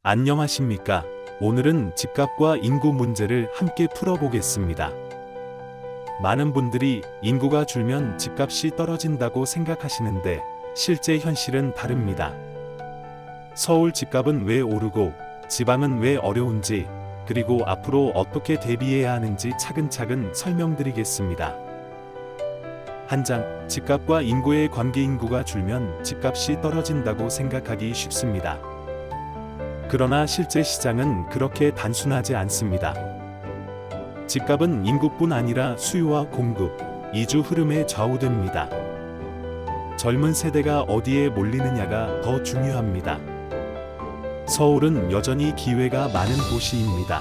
안녕하십니까? 오늘은 집값과 인구 문제를 함께 풀어보겠습니다. 많은 분들이 인구가 줄면 집값이 떨어진다고 생각하시는데 실제 현실은 다릅니다. 서울 집값은 왜 오르고 지방은 왜 어려운지, 그리고 앞으로 어떻게 대비해야 하는지 차근차근 설명드리겠습니다. 한 장, 집값과 인구의 관계. 인구가 줄면 집값이 떨어진다고 생각하기 쉽습니다. 그러나 실제 시장은 그렇게 단순하지 않습니다. 집값은 인구뿐 아니라 수요와 공급, 이주 흐름에 좌우됩니다. 젊은 세대가 어디에 몰리느냐가 더 중요합니다. 서울은 여전히 기회가 많은 도시입니다.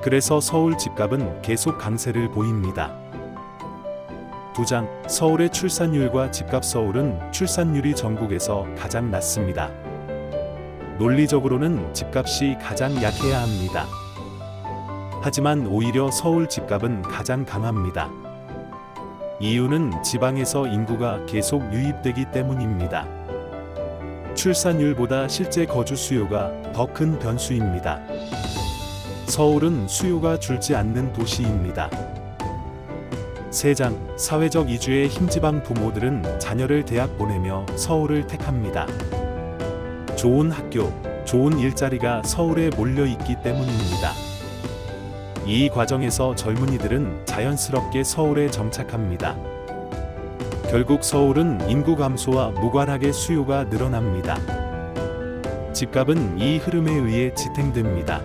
그래서 서울 집값은 계속 강세를 보입니다. 2장, 서울의 출산율과 집값. 서울은 출산율이 전국에서 가장 낮습니다. 논리적으로는 집값이 가장 약해야 합니다. 하지만 오히려 서울 집값은 가장 강합니다. 이유는 지방에서 인구가 계속 유입되기 때문입니다. 출산율보다 실제 거주 수요가 더 큰 변수입니다. 서울은 수요가 줄지 않는 도시입니다. 3장, 사회적 이주의 힘지방. 부모들은 자녀를 대학 보내며 서울을 택합니다. 좋은 학교, 좋은 일자리가 서울에 몰려 있기 때문입니다. 이 과정에서 젊은이들은 자연스럽게 서울에 정착합니다. 결국 서울은 인구 감소와 무관하게 수요가 늘어납니다. 집값은 이 흐름에 의해 지탱됩니다.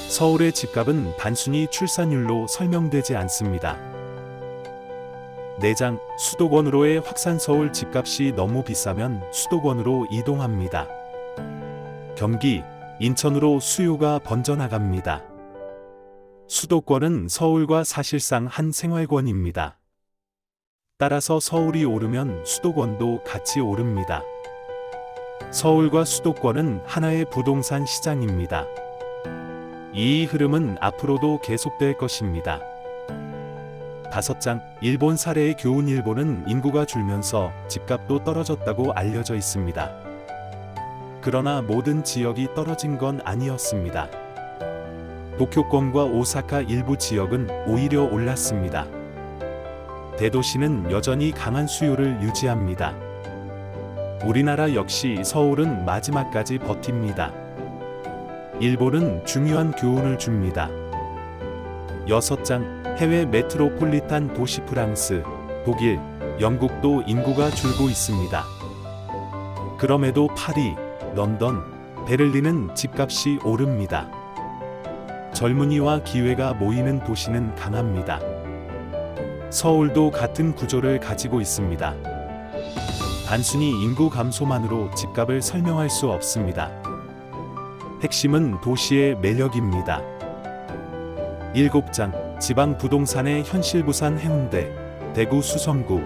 서울의 집값은 단순히 출산율로 설명되지 않습니다. 4장, 수도권으로의 확산. 서울 집값이 너무 비싸면 수도권으로 이동합니다. 경기, 인천으로 수요가 번져나갑니다. 수도권은 서울과 사실상 한 생활권입니다. 따라서 서울이 오르면 수도권도 같이 오릅니다. 서울과 수도권은 하나의 부동산 시장입니다. 이 흐름은 앞으로도 계속될 것입니다. 5장, 일본 사례의 교훈. 일본은 인구가 줄면서 집값도 떨어졌다고 알려져 있습니다. 그러나 모든 지역이 떨어진 건 아니었습니다. 도쿄권과 오사카 일부 지역은 오히려 올랐습니다. 대도시는 여전히 강한 수요를 유지합니다. 우리나라 역시 서울은 마지막까지 버팁니다. 일본은 중요한 교훈을 줍니다. 6장, 해외 메트로폴리탄 도시. 프랑스, 독일, 영국도 인구가 줄고 있습니다. 그럼에도 파리, 런던, 베를린은 집값이 오릅니다. 젊은이와 기회가 모이는 도시는 강합니다. 서울도 같은 구조를 가지고 있습니다. 단순히 인구 감소만으로 집값을 설명할 수 없습니다. 핵심은 도시의 매력입니다. 7장, 지방 부동산의 현실. 부산 해운대, 대구 수성구,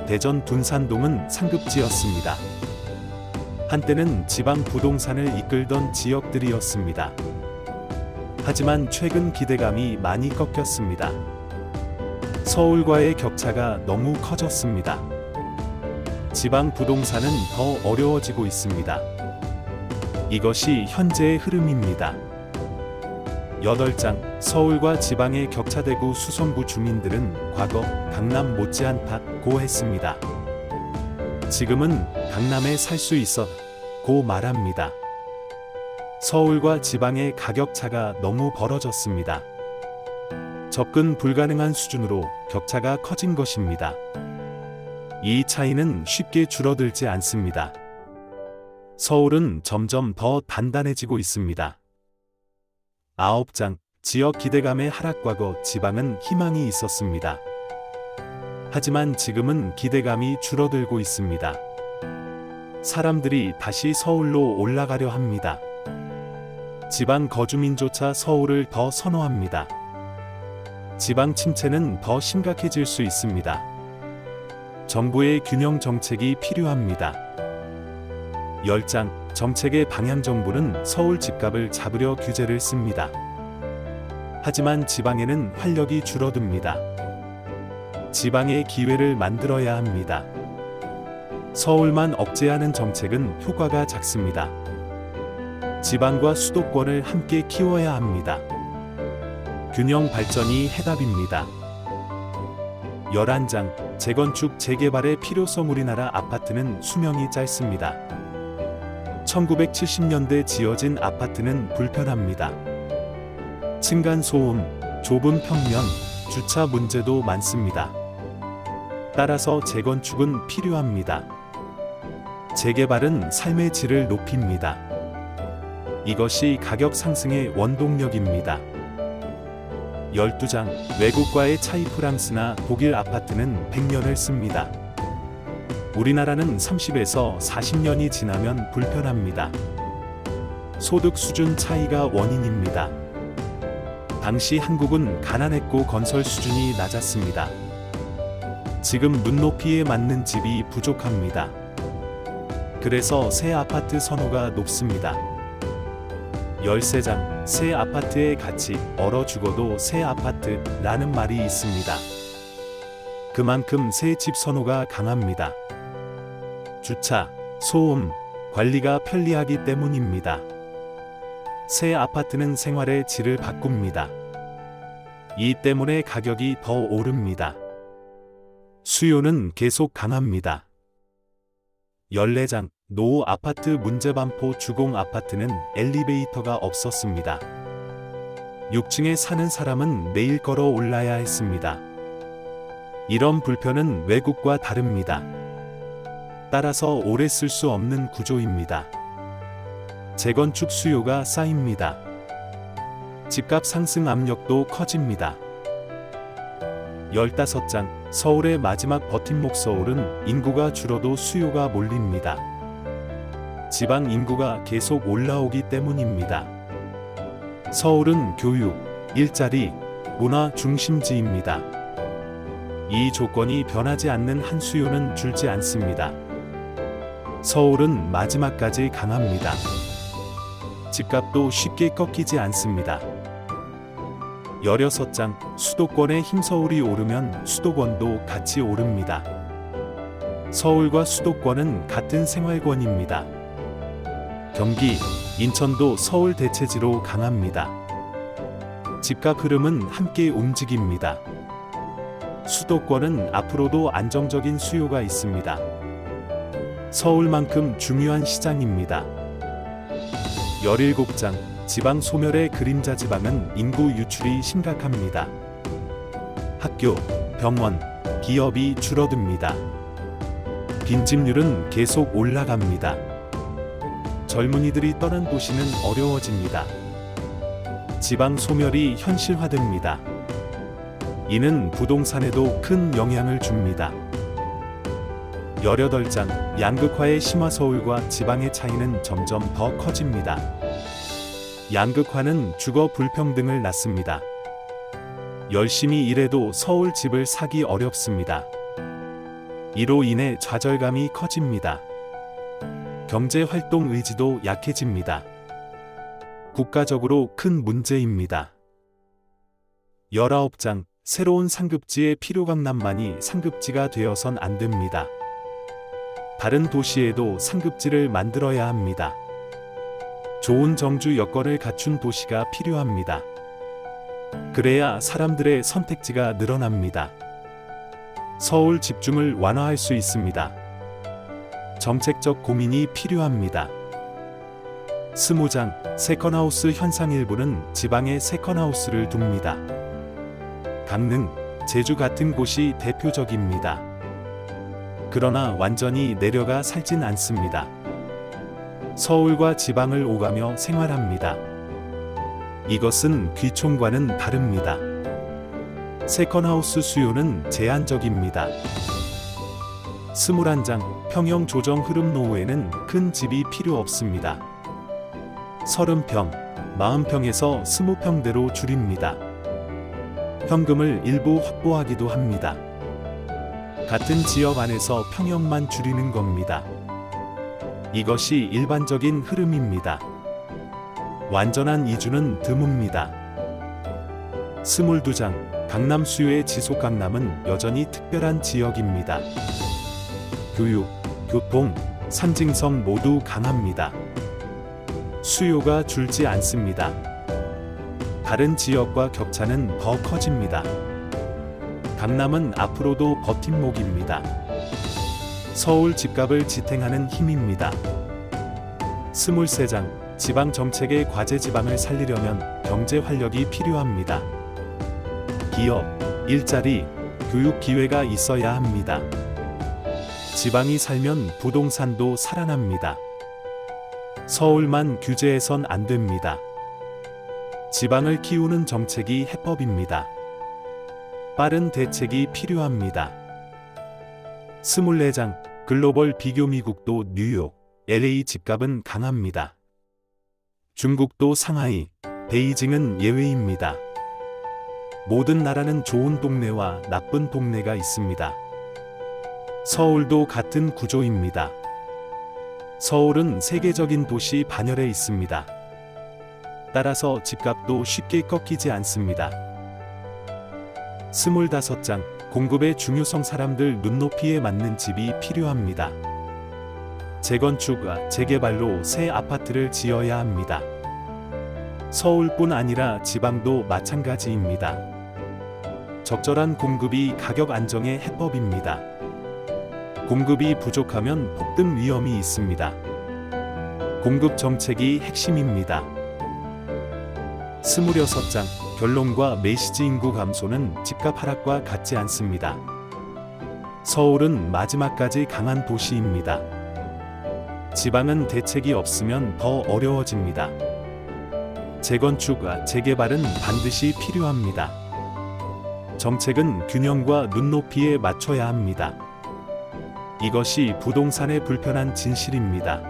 대전 둔산동은 상급지였습니다. 한때는 지방 부동산을 이끌던 지역들이었습니다. 하지만 최근 기대감이 많이 꺾였습니다. 서울과의 격차가 너무 커졌습니다. 지방 부동산은 더 어려워지고 있습니다. 이것이 현재의 흐름입니다. 8장, 서울과 지방의 격차. 대구 수성구 주민들은 과거 강남 못지않다고 했습니다. 지금은 강남에 살 수 있어고 말합니다. 서울과 지방의 가격차가 너무 벌어졌습니다. 접근 불가능한 수준으로 격차가 커진 것입니다. 이 차이는 쉽게 줄어들지 않습니다. 서울은 점점 더 단단해지고 있습니다. 9장, 지역 기대감의 하락. 과거 지방은 희망이 있었습니다. 하지만 지금은 기대감이 줄어들고 있습니다. 사람들이 다시 서울로 올라가려 합니다. 지방 거주민조차 서울을 더 선호합니다. 지방 침체는 더 심각해질 수 있습니다. 정부의 균형 정책이 필요합니다. 10장, 정책의 방향. 정부는 서울 집값을 잡으려 규제를 씁니다. 하지만 지방에는 활력이 줄어듭니다. 지방의 기회를 만들어야 합니다. 서울만 억제하는 정책은 효과가 작습니다. 지방과 수도권을 함께 키워야 합니다. 균형 발전이 해답입니다. 11장 재건축 재개발의 필요성. 우리나라 아파트는 수명이 짧습니다. 1970년대 지어진 아파트는 불편합니다. 층간소음, 좁은 평면, 주차 문제도 많습니다. 따라서 재건축은 필요합니다. 재개발은 삶의 질을 높입니다. 이것이 가격 상승의 원동력입니다. 12장 외국과의 차이. 프랑스나 독일 아파트는 100년을 씁니다. 우리나라는 30에서 40년이 지나면 불편합니다. 소득 수준 차이가 원인입니다. 당시 한국은 가난했고 건설 수준이 낮았습니다. 지금 눈높이에 맞는 집이 부족합니다. 그래서 새 아파트 선호가 높습니다. 13장 새 아파트의 가치. 얼어 죽어도 새 아파트라는 말이 있습니다. 그만큼 새 집 선호가 강합니다. 주차, 소음, 관리가 편리하기 때문입니다. 새 아파트는 생활의 질을 바꿉니다. 이 때문에 가격이 더 오릅니다. 수요는 계속 강합니다. 14장 노후 아파트 문제. 반포 주공 아파트는 엘리베이터가 없었습니다. 6층에 사는 사람은 매일 걸어 올라야 했습니다. 이런 불편은 외국과 다릅니다. 따라서 오래 쓸 수 없는 구조입니다. 재건축 수요가 쌓입니다. 집값 상승 압력도 커집니다. 15장 서울의 마지막 버팀목. 서울은 인구가 줄어도 수요가 몰립니다. 지방 인구가 계속 올라오기 때문입니다. 서울은 교육, 일자리, 문화 중심지입니다. 이 조건이 변하지 않는 한 수요는 줄지 않습니다. 서울은 마지막까지 강합니다. 집값도 쉽게 꺾이지 않습니다. 16장 수도권의 힘. 서울이 오르면 수도권도 같이 오릅니다. 서울과 수도권은 같은 생활권입니다. 경기, 인천도 서울 대체지로 강합니다. 집값 흐름은 함께 움직입니다. 수도권은 앞으로도 안정적인 수요가 있습니다. 서울만큼 중요한 시장입니다. 17장 지방 소멸의 그림자. 지방은 인구 유출이 심각합니다. 학교, 병원, 기업이 줄어듭니다. 빈집률은 계속 올라갑니다. 젊은이들이 떠난 도시는 어려워집니다. 지방 소멸이 현실화됩니다. 이는 부동산에도 큰 영향을 줍니다. 18장 양극화의 심화. 서울과 지방의 차이는 점점 더 커집니다. 양극화는 주거 불평등을 낳습니다. 열심히 일해도 서울 집을 사기 어렵습니다. 이로 인해 좌절감이 커집니다. 경제활동 의지도 약해집니다. 국가적으로 큰 문제입니다. 19장 새로운 상급지의 필요. 강남만이 상급지가 되어선 안 됩니다. 다른 도시에도 상급지를 만들어야 합니다. 좋은 정주 여건을 갖춘 도시가 필요합니다. 그래야 사람들의 선택지가 늘어납니다. 서울 집중을 완화할 수 있습니다. 정책적 고민이 필요합니다. 20장 세컨하우스 현상. 일부는 지방에 세컨하우스를 둡니다. 강릉, 제주 같은 곳이 대표적입니다. 그러나 완전히 내려가 살진 않습니다. 서울과 지방을 오가며 생활합니다. 이것은 귀촌과는 다릅니다. 세컨하우스 수요는 제한적입니다. 21장 평형 조정 흐름. 노후에는 큰 집이 필요 없습니다. 30평, 40평에서 20평대로 줄입니다. 현금을 일부 확보하기도 합니다. 같은 지역 안에서 평형만 줄이는 겁니다. 이것이 일반적인 흐름입니다. 완전한 이주는 드뭅니다. 22장 강남 수요의 지속. 강남은 여전히 특별한 지역입니다. 교육, 교통, 상징성 모두 강합니다. 수요가 줄지 않습니다. 다른 지역과 격차는 더 커집니다. 강남은 앞으로도 버팀목입니다. 서울 집값을 지탱하는 힘입니다. 23장 지방정책의 과제지방을 살리려면 경제 활력이 필요합니다. 기업, 일자리, 교육 기회가 있어야 합니다. 지방이 살면 부동산도 살아납니다. 서울만 규제해선 안 됩니다. 지방을 키우는 정책이 해법입니다. 빠른 대책이 필요합니다. 24장 글로벌 비교 미국도 뉴욕, LA 집값은 강합니다. 중국도 상하이, 베이징은 예외입니다. 모든 나라는 좋은 동네와 나쁜 동네가 있습니다. 서울도 같은 구조입니다. 서울은 세계적인 도시 반열에 있습니다. 따라서 집값도 쉽게 꺾이지 않습니다. 25장 공급의 중요성 사람들 눈높이에 맞는 집이 필요합니다. 재건축, 재개발로 새 아파트를 지어야 합니다. 서울뿐 아니라 지방도 마찬가지입니다. 적절한 공급이 가격 안정의 해법입니다. 공급이 부족하면 폭등 위험이 있습니다. 공급 정책이 핵심입니다. 26장 결론과 메시지 인구 감소는 집값 하락과 같지 않습니다. 서울은 마지막까지 강한 도시입니다. 지방은 대책이 없으면 더 어려워집니다. 재건축, 재개발은 반드시 필요합니다. 정책은 균형과 눈높이에 맞춰야 합니다. 이것이 부동산의 불편한 진실입니다.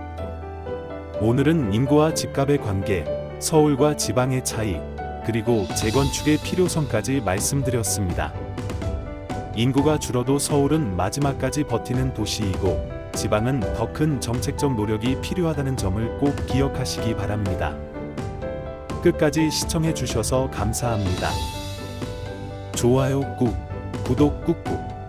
오늘은 인구와 집값의 관계, 서울과 지방의 차이, 그리고 재건축의 필요성까지 말씀드렸습니다. 인구가 줄어도 서울은 마지막까지 버티는 도시이고 지방은 더 큰 정책적 노력이 필요하다는 점을 꼭 기억하시기 바랍니다. 끝까지 시청해 주셔서 감사합니다. 좋아요 꾹, 구독 꾹꾹.